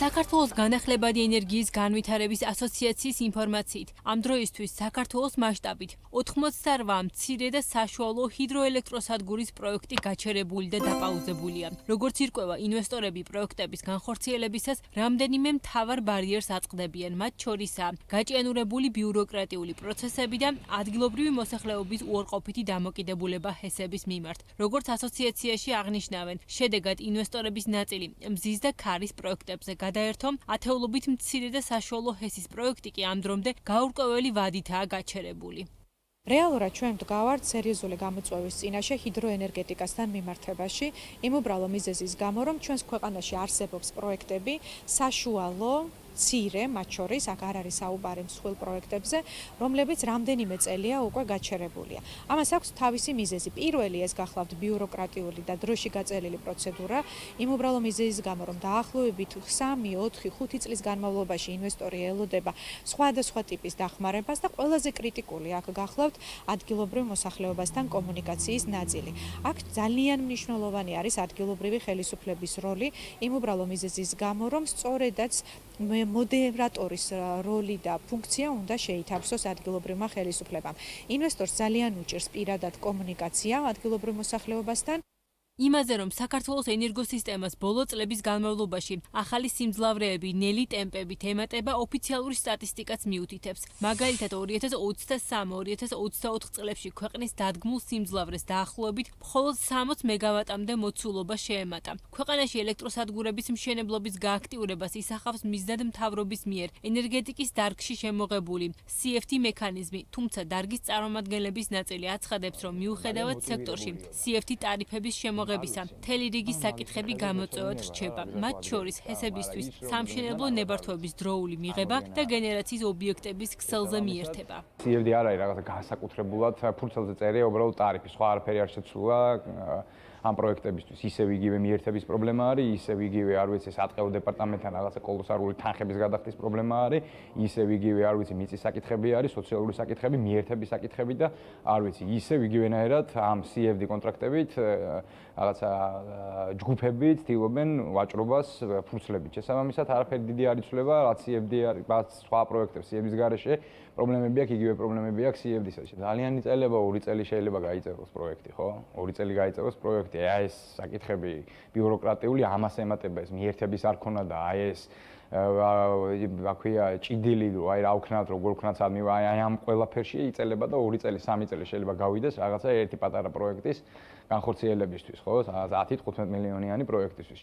საქართველოს განახლებადი ენერგიის განვითარების ასოციაციის ინფორმაციით, ამ დროისთვის საქართველოს მასშტაბით 88 მცირე და საშუალო ჰიდროელექტროსადგურის პროექტი გაჩერებული და დაპაუზებულია. როგორც ირკვევა, ინვესტორები პროექტების განხორციელებისას რამდენიმე მთავარ ბარიერს აწყდებიან, მათ შორისაა გაჭიანურებული ბიუროკრატიული პროცესები და ადგილობრივი მოსახლეობის უარყოფითი დამოკიდებულება ჰესების მიმართ. როგორც ასოციაციაში აღნიშნავენ, შედეგად ინვესტორების ნაწილი მზის და ქარის პროექტებზე გადაერთო, ათეულობით მცირე და საშუალო ჰესის პროექტი კი ამ დრომდე გაურკვეველი ვადითაა გაჩერებული. რეალურად ჩვენ ვდგავართ სერიოზული გამოწვევის წინაშე ჰიდროენერგეტიკასთან მიმართებაში, იმ უბრალო მიზეზის გამო, რომ ჩვენს ქვეყანაში არსებობს პროექტები საშუალო მცირე, მათ შორის აქ არ არის საუბარი მსხვილ პროექტებზე, რომლებიც რამდენიმე წელია უკვე გაჩერებულია. ამას აქვს თავისი მიზეზი. პირველი ეს გახლავთ ბიუროკრატიული და დროში გაწელილი პროცედურა, იმ უბრალო მიზეზის გამო, რომ დაახლოებით 3, 4, 5 წლის განმავლობაში ინვესტორი ელოდება სხვადასხვა ტიპის დახმარებას და ყველაზე კრიტიკული აქ გახლავთ ადგილობრივ მოსახლეობასთან კომუნიკაციის ნაწილი. აქ ძალიან მნიშვნელოვანი არის ადგილობრივი ხელისუფლების როლი, იმ უბრალო მიზეზის გამო, რომ სწორედაც მოდერატორის როლი და ფუნქცია უნდა შეითავსოს ადგილობრივმა ხელისუფლებამ. ინვესტორს ძალიან უჭირს პირადად კომუნიკაცია ადგილობრივ მოსახლეობასთან. იმაზე, რომ საქართველოს ენერგოსისტემას ბოლო წლების განმავლობაში ახალი სიმძლავრეები, ნელი ტემპებით ემატება, ოფიციალური სტატისტიკაც მიუთითებს. მაგალითად, 2023-2024 წლებში ქვეყნის დადგმულ სიმძლავრეს დაახლოებით მხოლოდ 60 მეგავატამდე მოცულობა შეემატა. ქვეყანაში ელექტროსადგურების მშენებლობის გააქტიურებას ისახავს მიზნად მთავრობის მიერ ენერგეტიკის დარგში შემოღებული CFD მექანიზმი, თუმცა დარგის წარმომადგენლების ნაწილი აცხადებს, რომ მიუხედავად სექტორში CFD ტარიფების მთელი რიგი საკითხები გამოწვევად რჩება. მათ შორის ჰესებისთვის სამშენებლო ნებართვების დროული მიღება და გენერაციის ობიექტების ქსელზე მიერთება. CFD არ არის რაღაცა განსაკუთრებულად ფურცელზე წერია, უბრალოდ ტარიფი, სხვა არაფერი არ შეცვლა ამ პროექტებისთვის. ისევ იგივე მიერთების პრობლემა არის, ისევ იგივე არ ვიცი სატყეო დეპარტამენტთან რაღაცა კოლოსალური თანხების გადახდის პრობლემა არის, ისევ იგივე არ ვიცი მიწის საკითხები არის, სოციალური საკითხები, მიერთების საკითხები და არ ვიცი, ისევ იგივენაირად ამ CFD კონტრაქტებით რაღაცა ჯგუფები ცდილობენ ვაჭრობას ფურცლებით. შესაბამისად, არაფერი დიდი არ იცვლება, რაც CFD არის, რაც სხვა პროექტებს CFD-ის გარეშე პრობლემები აქვს, იგივე პრობლემები აქვს CFD-ში. ძალიან იწელება 2 წელი შეიძლება გაიწეროს პროექტი, ხო? 2 წელი გაიწეროს პროექტი. აი ეს საკითხები ბიუროკრატიული ამას ემატება, ეს მიერთების არ ქონა და აი ეს აქვია ჭიდილი, აი რა ვქნათ, როგორ ვქნათ სადმე, აი ამ ყველაფერში იწელება და 2 წელი, 3 წელი შეიძლება გავიდეს რაღაცა ერთი პატარა პროექტის განხორციელებისთვის, ხო? 10-15 მილიონიანი პროექტისთვის.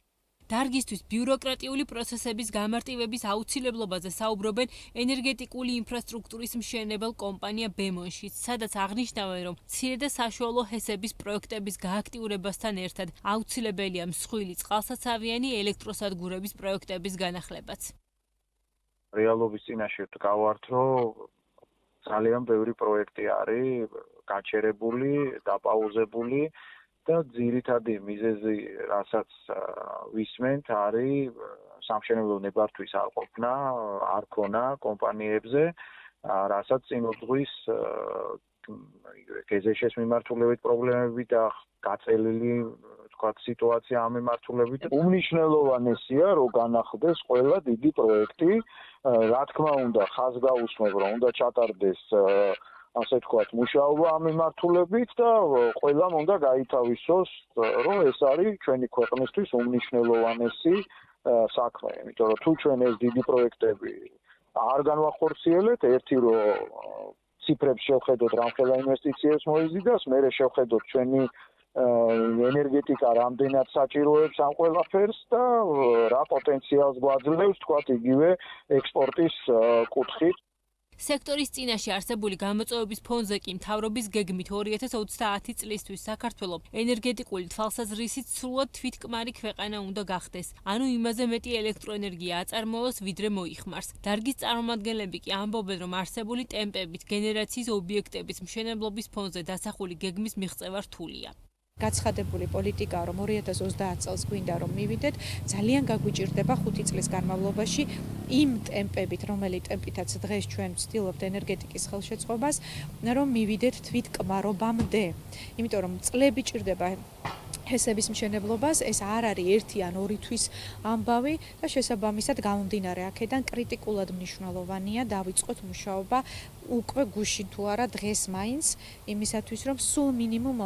დარგისთვის ბიუროკრატიული პროცესების გამარტივების აუცილებლობაზე საუბრობენ ენერგეტიკული ინფრასტრუქტურის მშენებელ კომპანია ბემონში, სადაც აღნიშნავენ, რომ მცირე და საშუალო ჰესების პროექტების გააქტიურებასთან ერთად აუცილებელია მსხვილი წყალსაცავიანი ელექტროსადგურების პროექტების განახლებაც. რეალობის წინაშე ვდგავართ, რომ ძალიან ბევრი პროექტი არის გაჩერებული, დაპაუზებული და ძირითადი მიზეზი, რასაც ვისმენთ, არის სამშენებლო ნებართვის არ ყოფნა, არ ქონა კომპანიებზე, რასაც წინუძღვის გეზეშეს მიმართულებით პრობლემები და გაწელილი თქვათ სიტუაცია ამ მიმართულებით. უმნიშვნელოვანესია, რომ განახდეს ყველა დიდი პროექტი, რა თქმა უნდა, ხაზგაუსმებ, რომ უნდა ჩატარდეს ასე თქვათ, მუშაობა ამ მიმართულებით და ყველამ უნდა გაითავისოს, რომ ეს არის ჩვენი ქვეყნისთვის უმნიშვნელოვანესი საქმე. იმიტომ რომ თუ ჩვენ ეს დიდი პროექტები არ განვახორციელებთ, ერთი რომ ციფრებს შევხედოთ, რამხელა ინვესტიციებს მოიზიდას, მერე შევხედოთ ჩვენი ენერგეტიკა რამდენად საჭიროებს ამ ყველაფერს და რა პოტენციალს გვაძლევს, თქვათ, იგივე ექსპორტის კუთხით. სექტორის წინაშე არსებული გამოწვევების ფონზე კი მთავრობის გეგმით 2030 წლისთვის საქართველოს ენერგეტიკული თვალსაზრისით სრულად თვითკმარი ქვეყანა უნდა გახდეს. ანუ იმაზე მეტი ელექტროენერგია აწარმოოს, ვიდრე მოიხმარს. დარგის წარმომადგენლები კი ამბობენ, რომ არსებული ტემპებით გენერაციის ობიექტების მშენებლობის ფონზე დასახული გეგმის მიღწევა რთულია. გაცხადებული პოლიტიკაა, რომ 2030 წელს გვინდა რომ მივიდეთ, ძალიან გაგვიჭირდება 5 წლის განმავლობაში იმ ტემპებით, რომელი ტემპითაც დღეს ჩვენ ვცდილობთ ენერგეტიკის ხელშეწყობას, რომ მივიდეთ თვითკმარობამდე. იმიტომ რომ წლები ჭირდება ჰესების მშენებლობას, ეს არ არის 1 ან 2 თვის ამბავი და შესაბამისად გამომდინარე აქედან კრიტიკულად მნიშვნელოვანია დავიწყოთ მუშაობა უკვე გუშინ თუ არა დღეს მაინც იმისათვის რომ სულ მინიმუმ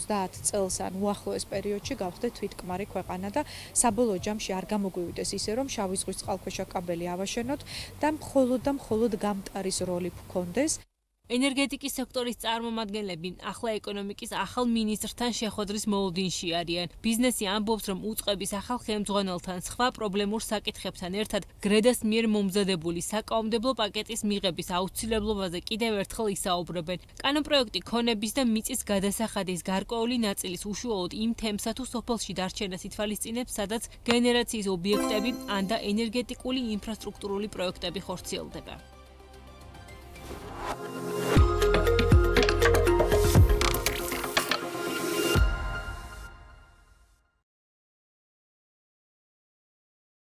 30 წელს ან უახლოეს პერიოდში გავხდეთ თვითკმარი ქვეყანა და საბოლოო ჯამში არ გამოგვივიდეს ისე რომ შავი ზღვის წყალქვეშა კაბელი ავაშენოთ და მხოლოდ გამტარის როლი გვქონდეს. ენერგეტიკის სექტორის წარმომადგენლები ახლა ეკონომიკის ახალ მინისტრთან შეხვედრის მოლოდინში არიან. ბიზნესი ამბობს, რომ უწყების ახალ ხელმძღვანელთან სხვა პრობლემურ საკითხებთან ერთად გრედას მიერ მომზადებული საკანონმდებლო პაკეტის მიღების აუცილებლობაზე კიდევ ერთხელ ისაუბრებენ. კანონპროექტი ქონების და მიწის გადასახადის გარკვეული ნაწილის უშუალოდ იმ თემსა თუ სოფელში დარჩენას ითვალისწინებს, სადაც გენერაციის ობიექტები ან და ენერგეტიკული ინფრასტრუქტურული პროექტები ხორციელდება.